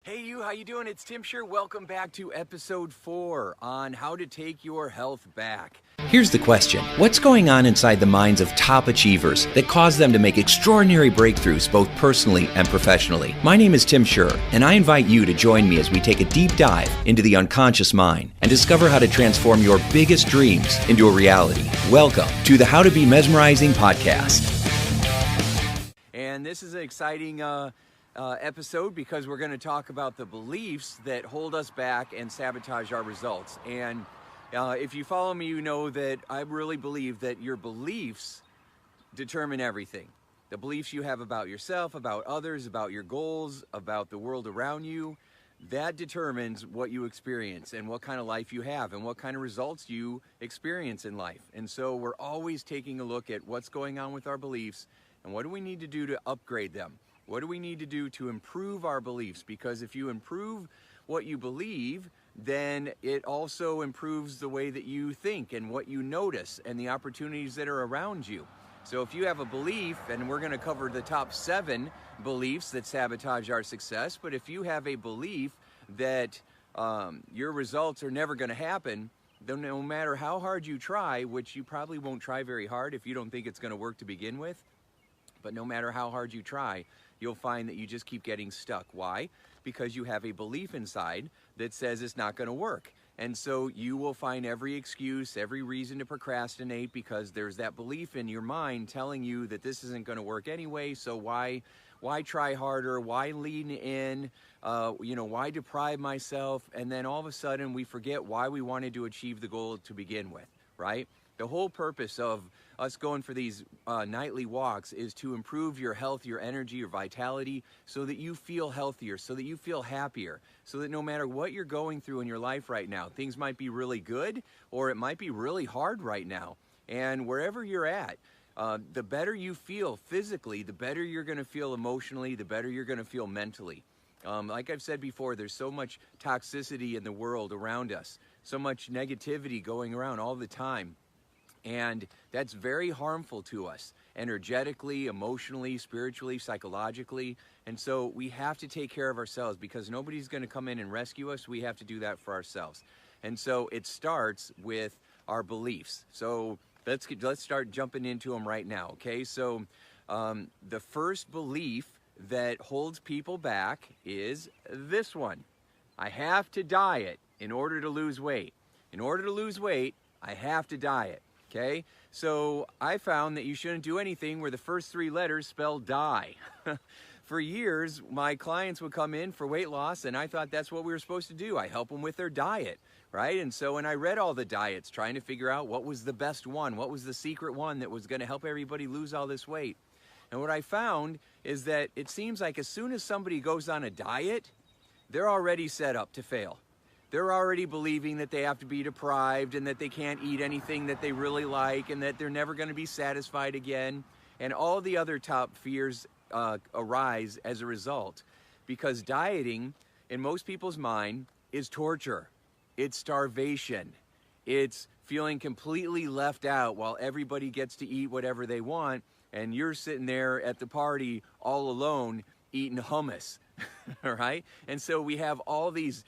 Hey you, how you doing? It's Tim Scher. Welcome back to episode 4 on how to take your health back. Here's the question. What's going on inside the minds of top achievers that cause them to make extraordinary breakthroughs both personally and professionally? My name is Tim Scher, and I invite you to join me as we take a deep dive into the unconscious mind and discover how to transform your biggest dreams into a reality. Welcome to the How to Be Mesmerizing podcast. And this is an exciting episode because we're going to talk about the beliefs that hold us back and sabotage our results. And if you follow me, you know that I really believe that your beliefs determine everything. The beliefs you have about yourself, about others, about your goals, about the world around you, that determines what you experience and what kind of life you have and what kind of results you experience in life. And so we're always taking a look at what's going on with our beliefs and what do we need to do to upgrade them. What do we need to do to improve our beliefs? Because if you improve what you believe, then it also improves the way that you think and what you notice and the opportunities that are around you. So if you have a belief, and we're going to cover the top 7 beliefs that sabotage our success, but if you have a belief that your results are never going to happen, then no matter how hard you try, which you probably won't try very hard if you don't think it's going to work to begin with, but no matter how hard you try, you'll find that you just keep getting stuck. Why? Because you have a belief inside that says it's not going to work. And so you will find every excuse, every reason to procrastinate because there's that belief in your mind telling you that this isn't going to work anyway, so why try harder? Why lean in? Why deprive myself? And then all of a sudden we forget why we wanted to achieve the goal to begin with, right? The whole purpose of us going for these nightly walks is to improve your health, your energy, your vitality, so that you feel healthier, so that you feel happier, so that no matter what you're going through in your life right now, things might be really good or it might be really hard right now. And wherever you're at, the better you feel physically, the better you're going to feel emotionally, the better you're going to feel mentally. Like I've said before, there's so much toxicity in the world around us, so much negativity going around all the time. And that's very harmful to us energetically, emotionally, spiritually, psychologically. And so we have to take care of ourselves because nobody's going to come in and rescue us. We have to do that for ourselves. And so it starts with our beliefs. So let's start jumping into them right now. Okay. So the first belief that holds people back is this one. I have to diet in order to lose weight. In order to lose weight, I have to diet. Okay, so I found that you shouldn't do anything where the first 3 letters spell die. For years, my clients would come in for weight loss, and I thought that's what we were supposed to do. I help them with their diet, right? And so when I read all the diets, trying to figure out what was the best one, what was the secret one that was going to help everybody lose all this weight. And what I found is that it seems like as soon as somebody goes on a diet, they're already set up to fail. They're already believing that they have to be deprived and that they can't eat anything that they really like and that they're never going to be satisfied again. And all the other top fears arise as a result because dieting in most people's mind is torture. It's starvation. It's feeling completely left out while everybody gets to eat whatever they want and you're sitting there at the party all alone eating hummus, all right? And so we have all these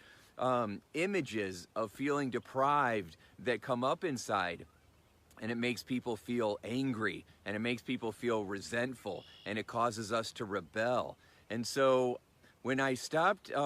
images of feeling deprived that come up inside, and it makes people feel angry and it makes people feel resentful and it causes us to rebel. And so when I started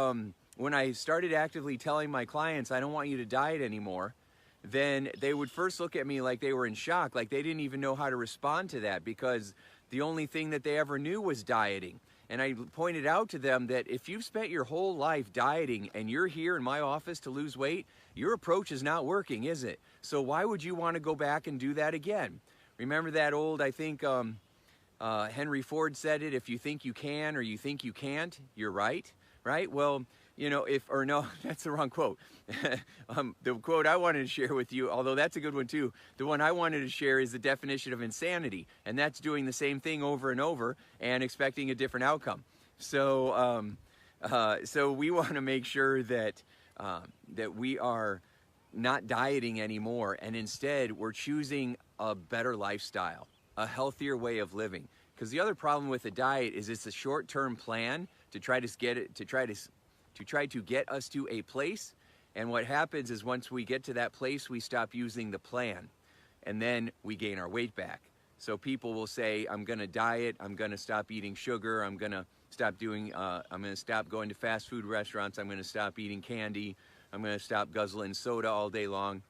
actively telling my clients I don't want you to diet anymore, then they would first look at me like they were in shock, like they didn't even know how to respond to that because the only thing that they ever knew was dieting. And I pointed out to them that if you've spent your whole life dieting and you're here in my office to lose weight, your approach is not working, is it? So why would you want to go back and do that again? Remember that old, I think Henry Ford said it, if you think you can or you think you can't, you're right? Well, that's the wrong quote. The quote I wanted to share with you, although that's a good one too, the one I wanted to share is the definition of insanity, and that's doing the same thing over and over and expecting a different outcome. So, so we want to make sure that we are not dieting anymore, and instead we're choosing a better lifestyle, a healthier way of living. Because the other problem with a diet is it's a short-term plan to try to to try to get us to a place. And what happens is once we get to that place, we stop using the plan, and then we gain our weight back. So people will say, I'm gonna diet, I'm gonna stop eating sugar, I'm gonna stop going to fast food restaurants, I'm gonna stop eating candy, I'm gonna stop guzzling soda all day long.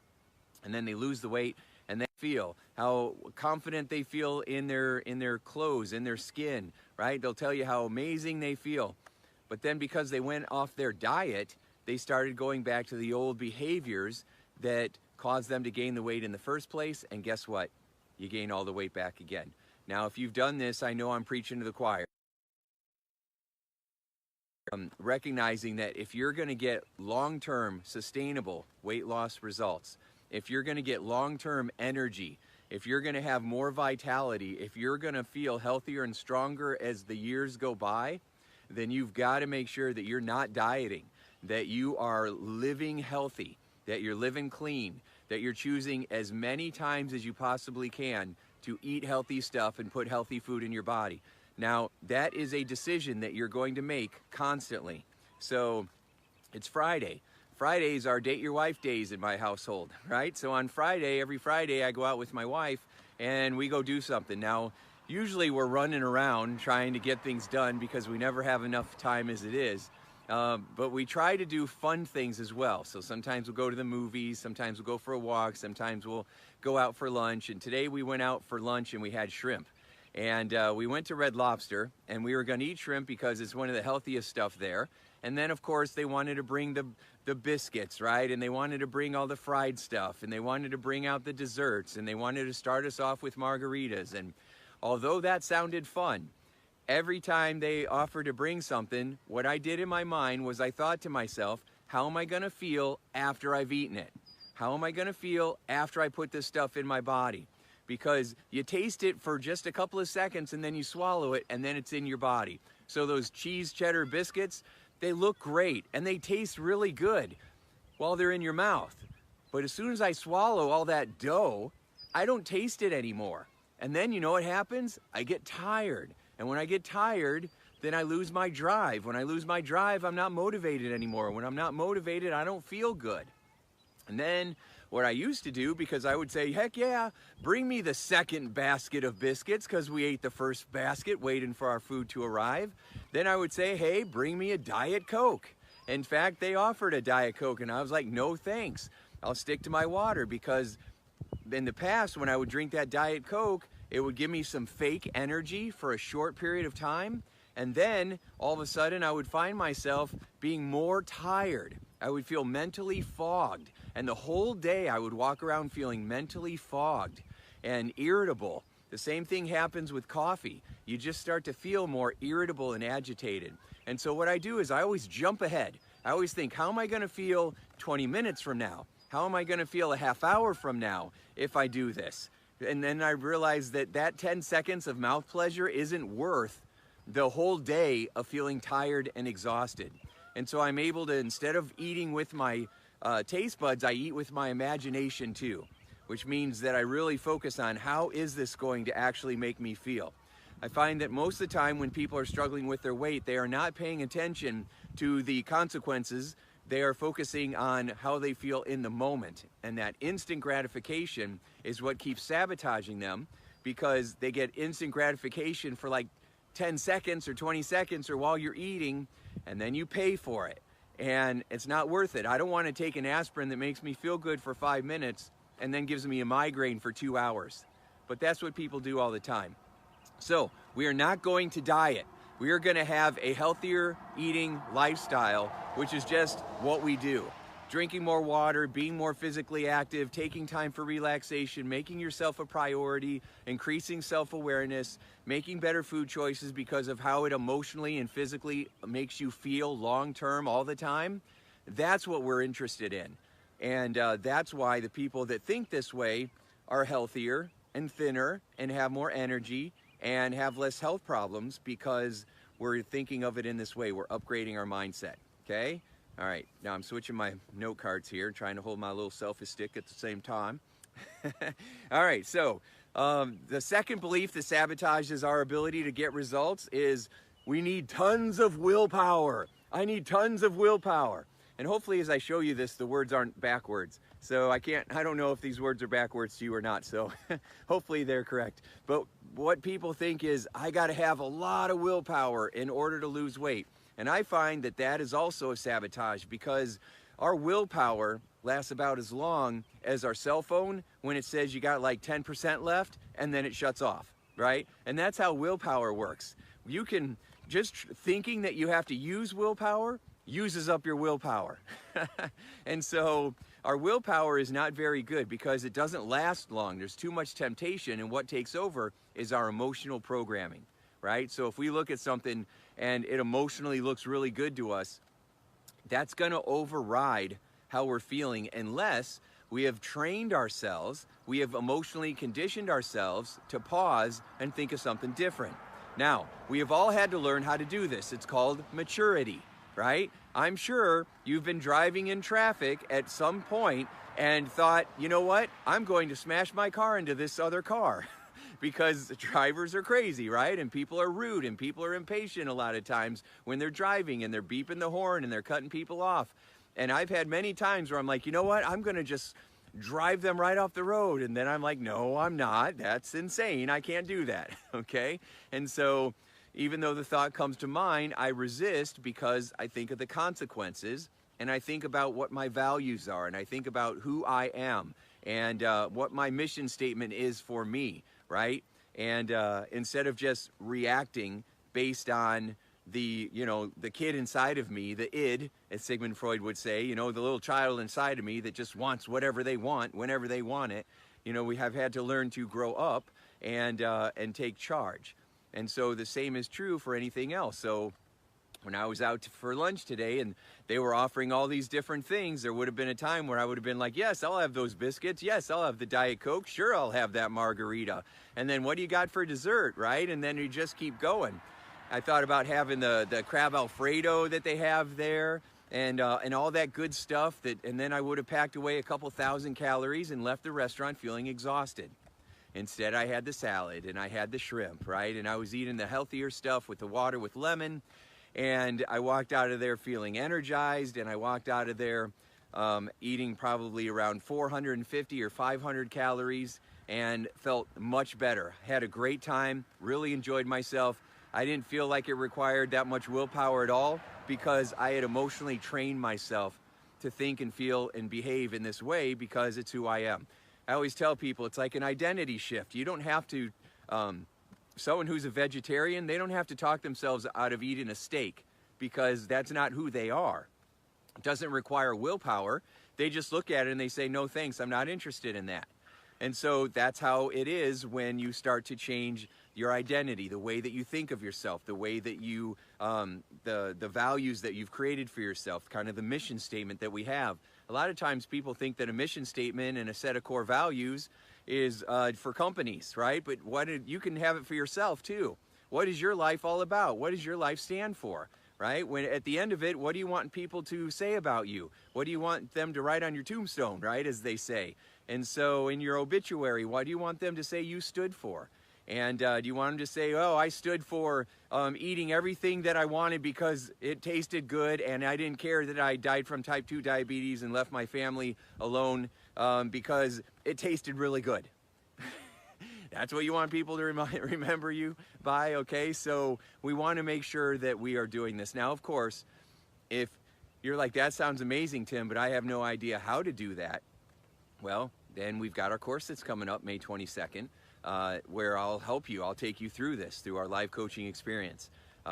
And then they lose the weight, and they feel how confident they feel in their clothes, in their skin, right? They'll tell you how amazing they feel. But then because they went off their diet, they started going back to the old behaviors that caused them to gain the weight in the first place, and guess what? You gain all the weight back again. Now, if you've done this, I know I'm preaching to the choir. Recognizing that if you're gonna get long-term, sustainable weight loss results, if you're gonna get long-term energy, if you're gonna have more vitality, if you're gonna feel healthier and stronger as the years go by, then you've gotta make sure that you're not dieting, that you are living healthy, that you're living clean, that you're choosing as many times as you possibly can to eat healthy stuff and put healthy food in your body. Now, that is a decision that you're going to make constantly. So it's Friday. Fridays are date your wife days in my household, right? So on Friday, every Friday, I go out with my wife and we go do something. Now, usually we're running around trying to get things done because we never have enough time as it is. But we try to do fun things as well. So sometimes we'll go to the movies, sometimes we'll go for a walk, sometimes we'll go out for lunch. And today we went out for lunch and we had shrimp. And we went to Red Lobster, and we were gonna eat shrimp because it's one of the healthiest stuff there. And then of course they wanted to bring the biscuits, right? And they wanted to bring all the fried stuff, and they wanted to bring out the desserts, and they wanted to start us off with margaritas. And although that sounded fun, every time they offered to bring something, what I did in my mind was I thought to myself, how am I gonna feel after I've eaten it? How am I gonna feel after I put this stuff in my body? Because you taste it for just a couple of seconds and then you swallow it and then it's in your body. So those cheese cheddar biscuits, they look great and they taste really good while they're in your mouth. But as soon as I swallow all that dough, I don't taste it anymore. And then you know what happens? I get tired. And when I get tired, then I lose my drive. When I lose my drive, I'm not motivated anymore. When I'm not motivated, I don't feel good. And then what I used to do, because I would say, heck yeah, bring me the second basket of biscuits because we ate the first basket waiting for our food to arrive. Then I would say, hey, bring me a Diet Coke. In fact, they offered a Diet Coke and I was like, no thanks. I'll stick to my water, because in the past when I would drink that Diet Coke, it would give me some fake energy for a short period of time. And then all of a sudden I would find myself being more tired. I would feel mentally fogged. And the whole day I would walk around feeling mentally fogged and irritable. The same thing happens with coffee. You just start to feel more irritable and agitated. And so what I do is I always jump ahead. I always think, how am I gonna feel 20 minutes from now? How am I gonna feel a half hour from now if I do this? And then I realized that that 10 seconds of mouth pleasure isn't worth the whole day of feeling tired and exhausted. And so I'm able to, instead of eating with my taste buds, I eat with my imagination too, which means that I really focus on how is this going to actually make me feel. I find that most of the time when people are struggling with their weight, they are not paying attention to the consequences. They are focusing on how they feel in the moment. And that instant gratification is what keeps sabotaging them, because they get instant gratification for like 10 seconds or 20 seconds or while you're eating, and then you pay for it. And it's not worth it. I don't want to take an aspirin that makes me feel good for 5 minutes and then gives me a migraine for 2 hours. But that's what people do all the time. So we are not going to diet. We are going to have a healthier eating lifestyle, which is just what we do. Drinking more water, being more physically active, taking time for relaxation, making yourself a priority, increasing self-awareness, making better food choices because of how it emotionally and physically makes you feel long-term all the time. That's what we're interested in. And that's why the people that think this way are healthier and thinner and have more energy and have less health problems, because we're thinking of it in this way. We're upgrading our mindset, okay? All right, now I'm switching my note cards here, trying to hold my little selfie stick at the same time. All right, so the second belief that sabotages our ability to get results is we need tons of willpower. I need tons of willpower. And hopefully as I show you this, the words aren't backwards. So I don't know if these words are backwards to you or not, so hopefully they're correct. But what people think is, I gotta have a lot of willpower in order to lose weight. And I find that that is also a sabotage, because our willpower lasts about as long as our cell phone when it says you got like 10% left and then it shuts off, right? And that's how willpower works. You can, just thinking that you have to use willpower uses up your willpower. And so our willpower is not very good because it doesn't last long. There's too much temptation, and what takes over is our emotional programming, right? So if we look at something and it emotionally looks really good to us, that's gonna override how we're feeling, unless we have trained ourselves, we have emotionally conditioned ourselves to pause and think of something different. Now, we have all had to learn how to do this. It's called maturity, right? I'm sure you've been driving in traffic at some point and thought, you know what? I'm going to smash my car into this other car. Because drivers are crazy, right? And people are rude and people are impatient a lot of times when they're driving, and they're beeping the horn and they're cutting people off. And I've had many times where I'm like, you know what? I'm gonna just drive them right off the road. And then I'm like, no, I'm not. That's insane. I can't do that, okay? And so even though the thought comes to mind, I resist because I think of the consequences, and I think about what my values are, and I think about who I am, and what my mission statement is for me, right? And instead of just reacting based on the, the kid inside of me, the id, as Sigmund Freud would say, the little child inside of me that just wants whatever they want, whenever they want it, we have had to learn to grow up and take charge. And so the same is true for anything else. So when I was out for lunch today and they were offering all these different things, there would have been a time where I would have been like, yes, I'll have those biscuits. Yes, I'll have the Diet Coke. Sure, I'll have that margarita. And then what do you got for dessert, right? And then you just keep going. I thought about having the crab Alfredo that they have there, and all that good stuff, and then I would have packed away a couple thousand calories and left the restaurant feeling exhausted. Instead, I had the salad and I had the shrimp, right? And I was eating the healthier stuff with the water with lemon. And I walked out of there feeling energized, and I walked out of there eating probably around 450 or 500 calories and felt much better. Had a great time, really enjoyed myself. I didn't feel like it required that much willpower at all because I had emotionally trained myself to think and feel and behave in this way because it's who I am. I always tell people it's like an identity shift. You don't have to, someone who's a vegetarian, they don't have to talk themselves out of eating a steak because that's not who they are. It doesn't require willpower. They just look at it and they say, no thanks, I'm not interested in that. And so that's how it is when you start to change your identity, the way that you think of yourself, the way that you, the values that you've created for yourself, kind of the mission statement that we have. A lot of times people think that a mission statement and a set of core values is for companies, right? But you can have it for yourself too. What is your life all about? What does your life stand for, right? When at the end of it, what do you want people to say about you? What do you want them to write on your tombstone, right, as they say? And so in your obituary, what do you want them to say you stood for? And do you want them to say, oh, I stood for eating everything that I wanted because it tasted good, and I didn't care that I died from type 2 diabetes and left my family alone because it tasted really good? That's what you want people to remember you by, okay? So we want to make sure that we are doing this. Now, of course, if you're like, that sounds amazing, Tim, but I have no idea how to do that, well, then we've got our course that's coming up May 22nd. Where I'll help you. I'll take you through this, through our live coaching experience.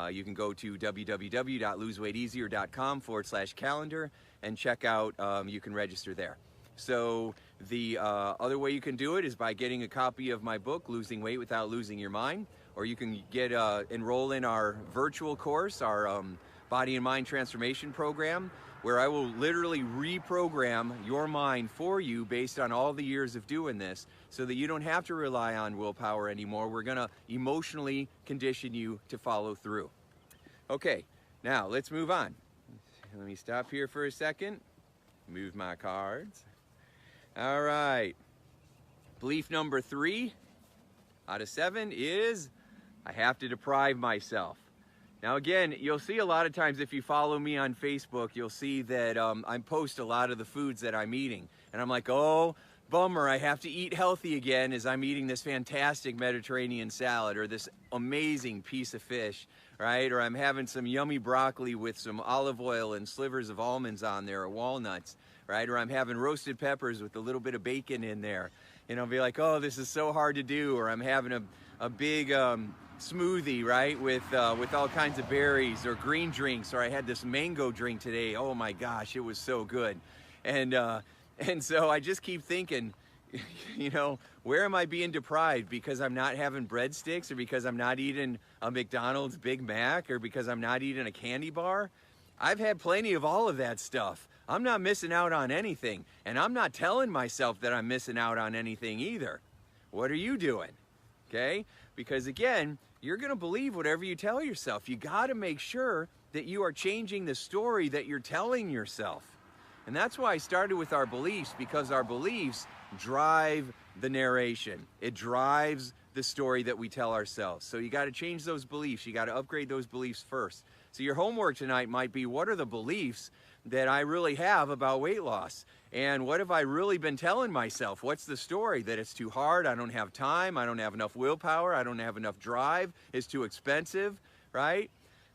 You can go to www.loseweighteasier.com/calendar and check out, you can register there. So the other way you can do it is by getting a copy of my book, Losing Weight Without Losing Your Mind, or you can enroll in our virtual course, our Body and Mind Transformation Program, where I will literally reprogram your mind for you based on all the years of doing this so that you don't have to rely on willpower anymore. We're gonna emotionally condition you to follow through. Okay, now let's move on. Let me stop here for a second, move my cards. All right, belief number 3 out of 7 is I have to deprive myself. Now again, you'll see a lot of times if you follow me on Facebook, you'll see that I post a lot of the foods that I'm eating. And I'm like, oh, bummer, I have to eat healthy again as I'm eating this fantastic Mediterranean salad or this amazing piece of fish, right? Or I'm having some yummy broccoli with some olive oil and slivers of almonds on there or walnuts, right? Or I'm having roasted peppers with a little bit of bacon in there. And I'll be like, oh, this is so hard to do. Or I'm having a big smoothie, right, with all kinds of berries or green drinks. Or I had this mango drink today. Oh my gosh, it was so good. And so I just keep thinking, you know, where am I being deprived? Because I'm not having breadsticks, or because I'm not eating a McDonald's Big Mac, or because I'm not eating a candy bar? I've had plenty of all of that stuff. I'm not missing out on anything, and I'm not telling myself that I'm missing out on anything either. What are you doing? Okay? Because again, you're going to believe whatever you tell yourself. You got to make sure that you are changing the story that you're telling yourself. And that's why I started with our beliefs, because our beliefs drive the narration. It drives the story that we tell ourselves. So you got to change those beliefs. You got to upgrade those beliefs first. So your homework tonight might be, what are the beliefs that I really have about weight loss? And what have I really been telling myself? What's the story? That it's too hard, I don't have time, I don't have enough willpower, I don't have enough drive, it's too expensive, right?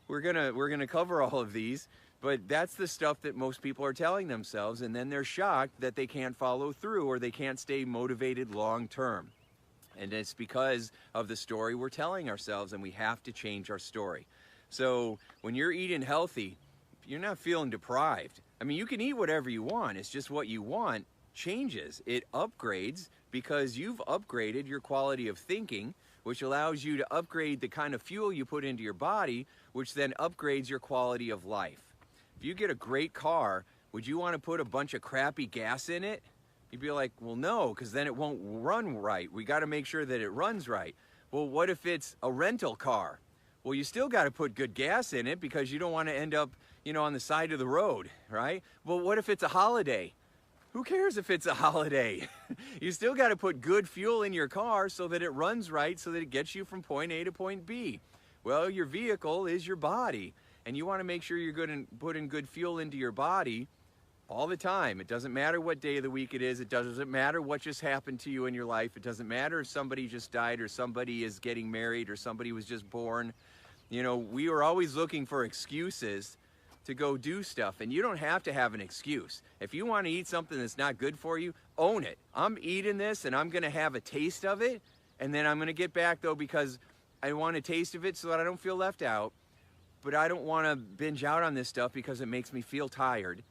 We're gonna cover all of these. But that's the stuff that most people are telling themselves, and then they're shocked that they can't follow through or they can't stay motivated long term. And it's because of the story we're telling ourselves, and we have to change our story. So when you're eating healthy, you're not feeling deprived. I mean, you can eat whatever you want. It's just what you want changes. It upgrades because you've upgraded your quality of thinking, which allows you to upgrade the kind of fuel you put into your body, which then upgrades your quality of life. If you get a great car, would you want to put a bunch of crappy gas in it? You'd be like, well, no, because then it won't run right. We got to make sure that it runs right. Well, what if it's a rental car? Well, you still got to put good gas in it because you don't want to end up, you know, on the side of the road, right? Well, what if it's a holiday? Who cares if it's a holiday? You still got to put good fuel in your car so that it runs right, so that it gets you from point A to point B. Well, your vehicle is your body. And you want to make sure you're good and putting good fuel into your body all the time. It doesn't matter what day of the week it is. It doesn't matter what just happened to you in your life. It doesn't matter if somebody just died or somebody is getting married or somebody was just born. You know, we are always looking for excuses to go do stuff, and you don't have to have an excuse. If you want to eat something that's not good for you, own it. I'm eating this and I'm going to have a taste of it, and then I'm going to get back though because I want a taste of it so that I don't feel left out. But I don't want to binge out on this stuff because it makes me feel tired.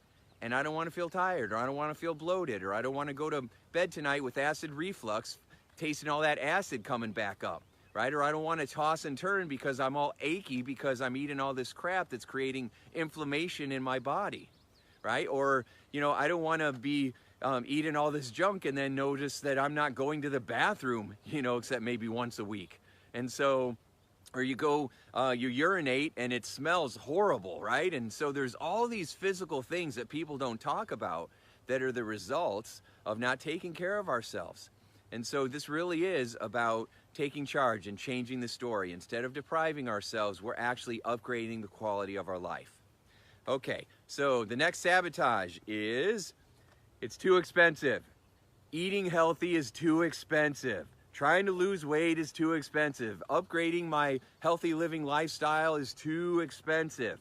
And I don't want to feel tired, or I don't want to feel bloated, or I don't want to go to bed tonight with acid reflux, tasting all that acid coming back up, right? Or I don't want to toss and turn because I'm all achy because I'm eating all this crap that's creating inflammation in my body, right? Or, you know, I don't want to be eating all this junk and then notice that I'm not going to the bathroom, you know, except maybe once a week. And so, or you go, you urinate and it smells horrible, right? And so there's all these physical things that people don't talk about that are the results of not taking care of ourselves. And so this really is about taking charge and changing the story. Instead of depriving ourselves, we're actually upgrading the quality of our life. Okay, so the next sabotage is, it's too expensive. Eating healthy is too expensive. Trying to lose weight is too expensive. Upgrading my healthy living lifestyle is too expensive.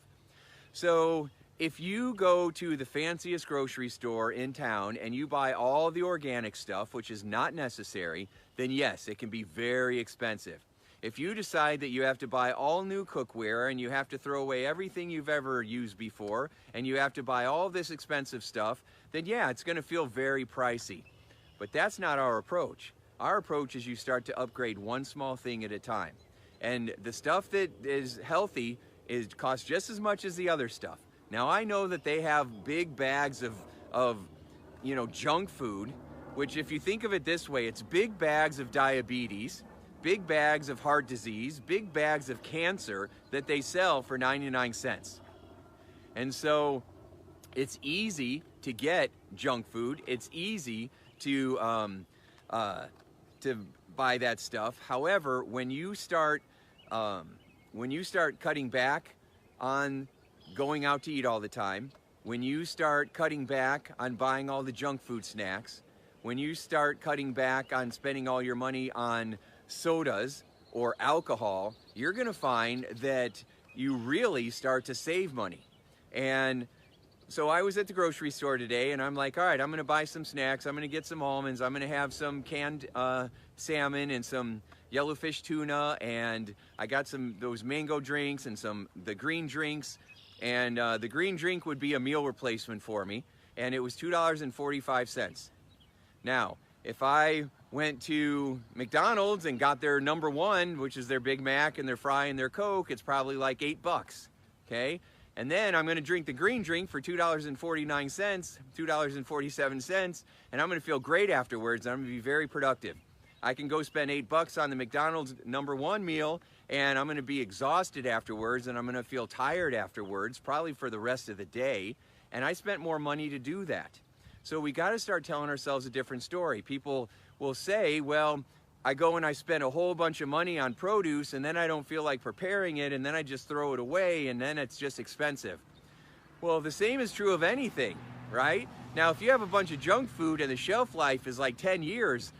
So if you go to the fanciest grocery store in town and you buy all the organic stuff, which is not necessary, then yes, it can be very expensive. If you decide that you have to buy all new cookware and you have to throw away everything you've ever used before and you have to buy all this expensive stuff, then yeah, it's going to feel very pricey. But that's not our approach. Our approach is you start to upgrade one small thing at a time. And the stuff that is healthy costs just as much as the other stuff. Now I know that they have big bags of you know, junk food, which if you think of it this way, it's big bags of diabetes, big bags of heart disease, big bags of cancer that they sell for 99 cents. And so it's easy to get junk food. It's easy to buy that stuff. However, when you start when you start cutting back on going out to eat all the time, when you start cutting back on buying all the junk food snacks, when you start cutting back on spending all your money on sodas or alcohol, you're gonna find that you really start to save money. And so I was at the grocery store today and I'm like, all right, I'm gonna buy some snacks, I'm gonna get some almonds, I'm gonna have some canned salmon and some yellowfish tuna, and I got those mango drinks and the green drinks, and the green drink would be a meal replacement for me, and it was $2.45. Now, if I went to McDonald's and got their #1, which is their Big Mac and their fry and their Coke, it's probably like $8, okay? And then I'm gonna drink the green drink for $2.49, $2.47, and I'm gonna feel great afterwards. I'm gonna be very productive. I can go spend $8 on the McDonald's #1 meal, and I'm gonna be exhausted afterwards, and I'm gonna feel tired afterwards, probably for the rest of the day, and I spent more money to do that. So we gotta start telling ourselves a different story. People will say, well, I go and I spend a whole bunch of money on produce, and then I don't feel like preparing it, and then I just throw it away, and then it's just expensive. Well, the same is true of anything, right? Now, if you have a bunch of junk food and the shelf life is like 10 years,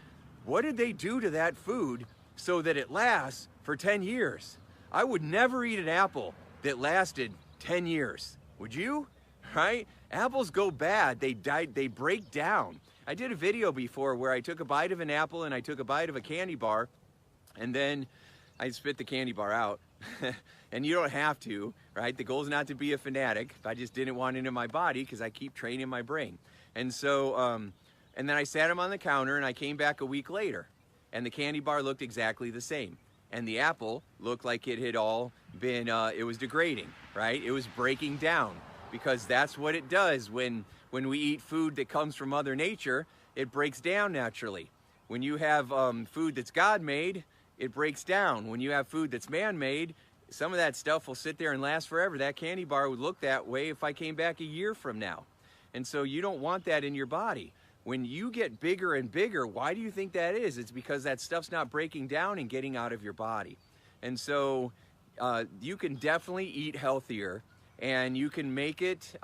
what did they do to that food so that it lasts for 10 years? I would never eat an apple that lasted 10 years. Would you? Right? Apples go bad, they break down. I did a video before where I took a bite of an apple and I took a bite of a candy bar, and then I spit the candy bar out. And you don't have to, right? The goal is not to be a fanatic. I just didn't want it in my body because I keep training my brain. And so, and then I sat them on the counter and I came back a week later and the candy bar looked exactly the same. And the apple looked like it had all been, it was degrading, right? It was breaking down, because that's what it does when we eat food that comes from Mother Nature. It breaks down naturally. When you have food that's God-made, it breaks down. When you have food that's man-made, some of that stuff will sit there and last forever. That candy bar would look that way if I came back a year from now. And so you don't want that in your body. When you get bigger and bigger, why do you think that is? It's because that stuff's not breaking down and getting out of your body. And so you can definitely eat healthier, and you can make it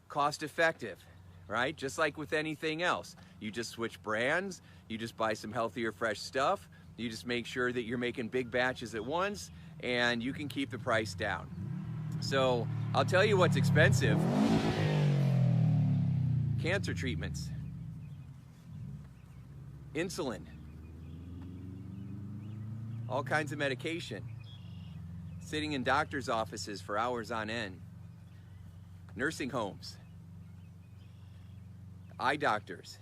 cost effective, right? Just like with anything else. You just switch brands, you just buy some healthier, fresh stuff, you just make sure that you're making big batches at once, and you can keep the price down. So I'll tell you what's expensive. Cancer treatments, insulin, all kinds of medication, sitting in doctor's offices for hours on end, nursing homes, eye doctors.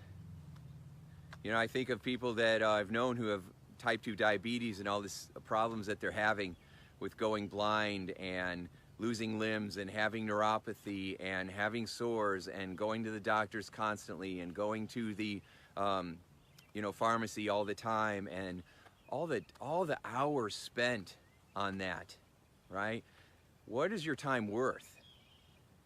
You know, I think of people that I've known who have type 2 diabetes and all these problems that they're having with going blind and losing limbs and having neuropathy and having sores and going to the doctors constantly and going to the pharmacy all the time, and all the hours spent on that, right? What is your time worth?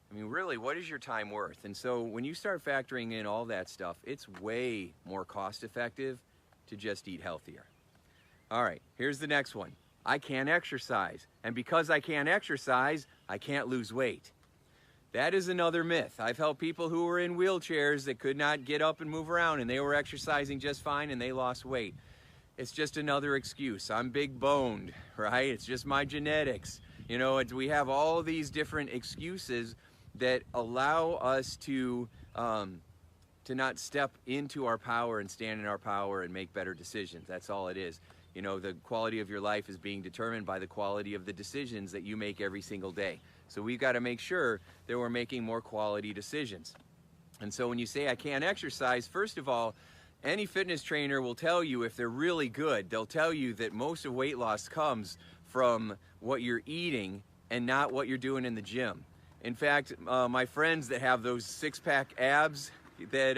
I mean, really, what is your time worth? And so when you start factoring in all that stuff, it's way more cost effective to just eat healthier. All right, here's the next one. I can't exercise, and because I can't exercise, I can't lose weight. That is another myth. I've helped people who were in wheelchairs that could not get up and move around, and they were exercising just fine and they lost weight. It's just another excuse. I'm big boned, right? It's just my genetics. You know, we have all these different excuses that allow us to not step into our power and stand in our power and make better decisions. That's all it is. You know, the quality of your life is being determined by the quality of the decisions that you make every single day. So we've got to make sure that we're making more quality decisions. And so when you say I can't exercise, first of all, any fitness trainer will tell you, if they're really good, they'll tell you that most of weight loss comes from what you're eating and not what you're doing in the gym. In fact, my friends that have those six-pack abs that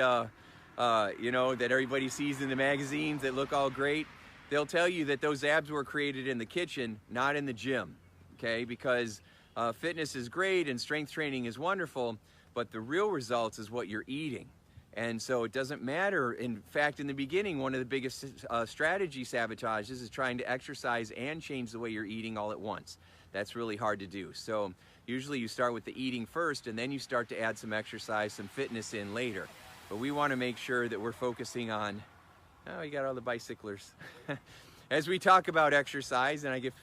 that everybody sees in the magazines that look all great, they'll tell you that those abs were created in the kitchen, not in the gym, okay? Because fitness is great and strength training is wonderful, but the real results is what you're eating. And so it doesn't matter. In fact, in the beginning, one of the biggest strategy sabotages is trying to exercise and change the way you're eating all at once. That's really hard to do. So usually you start with the eating first, and then you start to add some exercise, some fitness in later. But we want to make sure that we're focusing on, oh, you got all the bicyclers. As we talk about exercise, and I get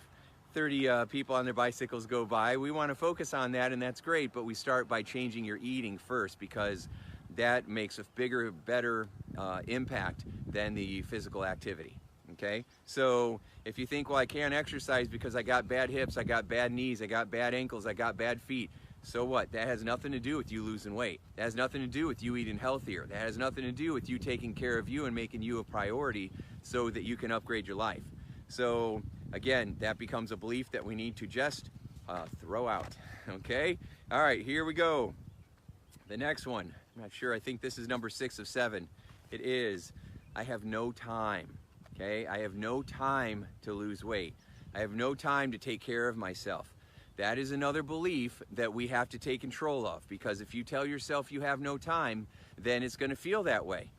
30 people on their bicycles go by, we want to focus on that, and that's great, but we start by changing your eating first, because that makes a bigger, better impact than the physical activity, okay? So if you think, well, I can't exercise because I got bad hips, I got bad knees, I got bad ankles, I got bad feet, so what? That has nothing to do with you losing weight. That has nothing to do with you eating healthier. That has nothing to do with you taking care of you and making you a priority so that you can upgrade your life. So again, that becomes a belief that we need to just throw out, okay? All right, here we go. The next one, I'm not sure, I think this is number 6 of 7. It is, I have no time, okay? I have no time to lose weight. I have no time to take care of myself. That is another belief that we have to take control of, because if you tell yourself you have no time, then it's gonna feel that way.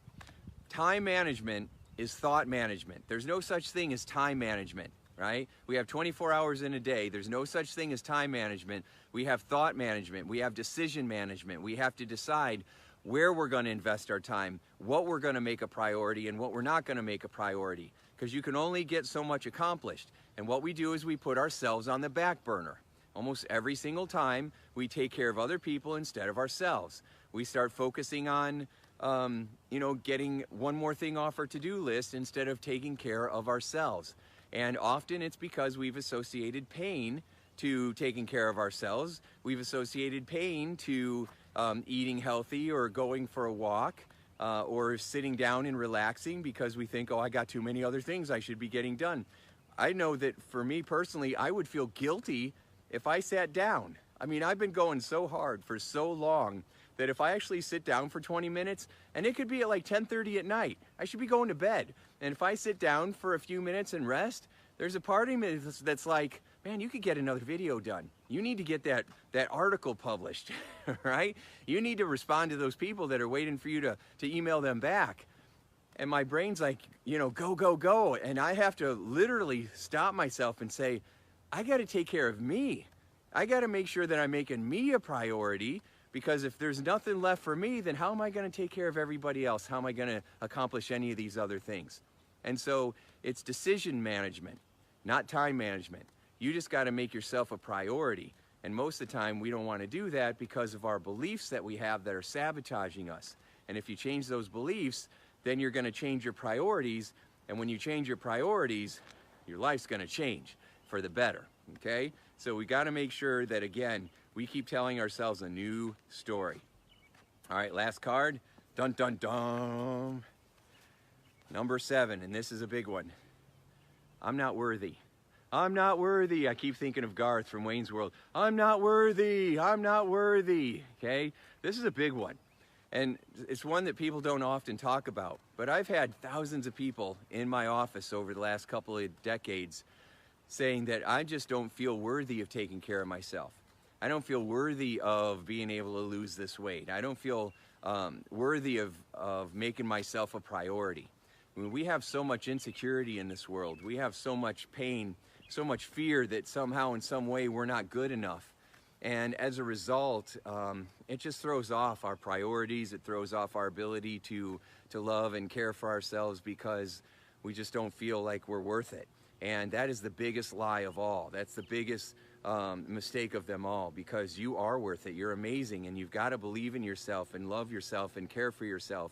Time management is thought management. There's no such thing as time management, right? We have 24 hours in a day. There's no such thing as time management. We have thought management. We have decision management. We have to decide where we're going to invest our time, what we're going to make a priority, and what we're not going to make a priority, because you can only get so much accomplished. And what we do is we put ourselves on the back burner. Almost every single time we take care of other people instead of ourselves. We start focusing on you know, getting one more thing off our to-do list instead of taking care of ourselves. And often it's because we've associated pain to taking care of ourselves. We've associated pain to eating healthy or going for a walk or sitting down and relaxing because we think, oh, I got too many other things I should be getting done. I know that for me personally, I would feel guilty if I sat down. I mean, I've been going so hard for so long that if I actually sit down for 20 minutes, and it could be at like 10:30 at night, I should be going to bed. And if I sit down for a few minutes and rest, there's a part of me that's like, man, you could get another video done. You need to get that article published, right? You need to respond to those people that are waiting for you to email them back. And my brain's like, you know, go, go, go. And I have to literally stop myself and say, I got to take care of me. I got to make sure that I'm making me a priority, because if there's nothing left for me, then how am I going to take care of everybody else? How am I going to accomplish any of these other things? And so it's decision management, not time management. You just got to make yourself a priority. And most of the time we don't want to do that because of our beliefs that we have that are sabotaging us. And if you change those beliefs, then you're going to change your priorities. And when you change your priorities, your life's going to change for the better, okay? So we got to make sure that, again, we keep telling ourselves a new story. All right, last card. Dun, dun, dun. Number 7, and this is a big one. I'm not worthy. I'm not worthy. I keep thinking of Garth from Wayne's World. I'm not worthy. I'm not worthy. Okay? This is a big one. And it's one that people don't often talk about. But I've had thousands of people in my office over the last couple of decades saying that I just don't feel worthy of taking care of myself. I don't feel worthy of being able to lose this weight. I don't feel worthy of making myself a priority. I mean, we have so much insecurity in this world. We have so much pain, so much fear that somehow in some way we're not good enough. And as a result, it just throws off our priorities. It throws off our ability to love and care for ourselves because we just don't feel like we're worth it. And that is the biggest lie of all. That's the biggest mistake of them all, because you are worth it. You're amazing, and you've got to believe in yourself and love yourself and care for yourself.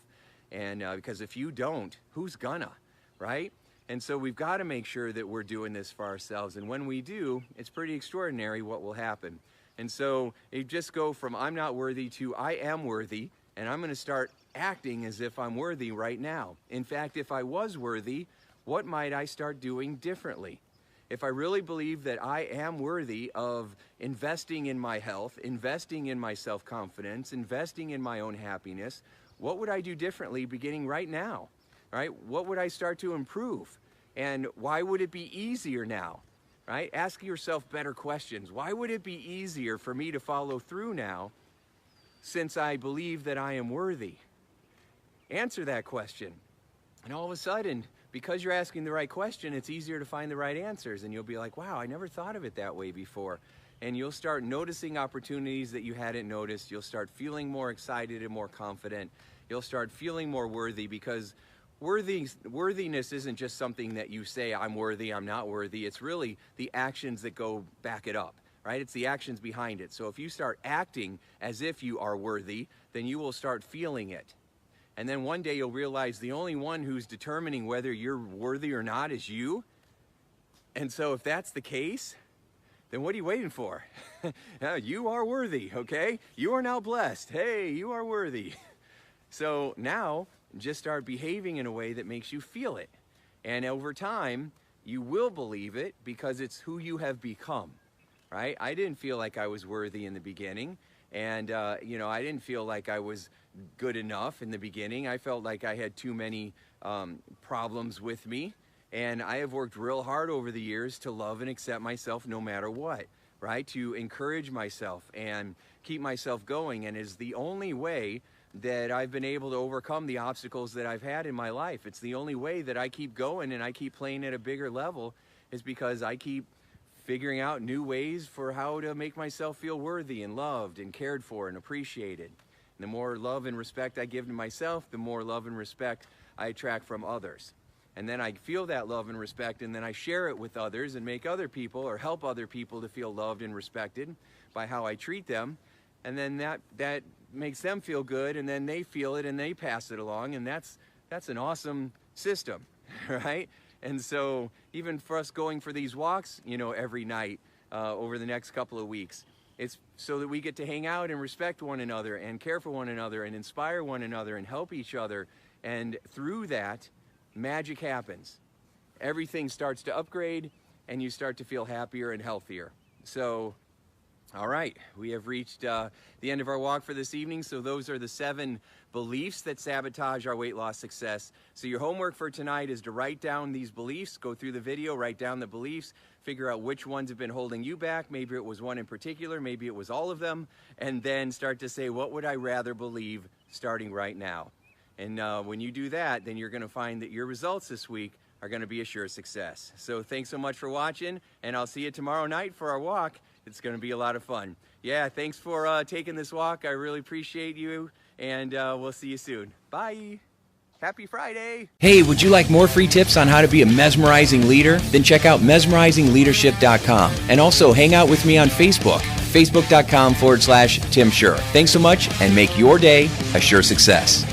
And because if you don't, who's gonna, right? And so we've got to make sure that we're doing this for ourselves. And when we do, it's pretty extraordinary what will happen. And so you just go from I'm not worthy to I am worthy, and I'm going to start acting as if I'm worthy right now. In fact, if I was worthy, what might I start doing differently? If I really believe that I am worthy of investing in my health, investing in my self-confidence, investing in my own happiness, what would I do differently beginning right now? Right? What would I start to improve? And why would it be easier now? Right? Ask yourself better questions. Why would it be easier for me to follow through now since I believe that I am worthy? answer that question. And all of a sudden, because you're asking the right question, it's easier to find the right answers. And you'll be like, wow, I never thought of it that way before. And you'll start noticing opportunities that you hadn't noticed. You'll start feeling more excited and more confident. You'll start feeling more worthy, because worthiness isn't just something that you say, I'm worthy, I'm not worthy. It's really the actions that go back it up, right? It's the actions behind it. So if you start acting as if you are worthy, then you will start feeling it. And then one day you'll realize the only one who's determining whether you're worthy or not is you. And so if that's the case, then what are you waiting for? You are worthy, okay? You are now blessed. Hey, you are worthy. So now just start behaving in a way that makes you feel it. And over time, you will believe it, because it's who you have become, right? I didn't feel like I was worthy in the beginning. And, I didn't feel like I was good enough in the beginning. I felt like I had too many problems with me. And I have worked real hard over the years to love and accept myself no matter what, right? To encourage myself and keep myself going. And is the only way that I've been able to overcome the obstacles that I've had in my life. It's the only way that I keep going and I keep playing at a bigger level, is because I keep figuring out new ways for how to make myself feel worthy and loved and cared for and appreciated. And the more love and respect I give to myself, the more love and respect I attract from others. And then I feel that love and respect, and then I share it with others and make other people, or help other people to feel loved and respected by how I treat them. And then that makes them feel good, and then they feel it and they pass it along, and that's an awesome system, right? And so even for us going for these walks, every night over the next couple of weeks, it's so that we get to hang out and respect one another and care for one another and inspire one another and help each other. And through that, magic happens. Everything starts to upgrade, and you start to feel happier and healthier. So, all right, we have reached the end of our walk for this evening. So those are the 7 beliefs that sabotage our weight loss success. So your homework for tonight is to write down these beliefs, go through the video, write down the beliefs, figure out which ones have been holding you back. Maybe it was one in particular, maybe it was all of them, and then start to say, what would I rather believe starting right now? And when you do that, then you're going to find that your results this week are going to be a sure success. So thanks so much for watching, and I'll see you tomorrow night for our walk. It's going to be a lot of fun. Yeah, thanks for taking this walk. I really appreciate you, and we'll see you soon. Bye. Happy Friday. Hey, would you like more free tips on how to be a mesmerizing leader? Then check out mesmerizingleadership.com, and also hang out with me on Facebook, facebook.com/Tim Scher. Thanks so much, and make your day a sure success.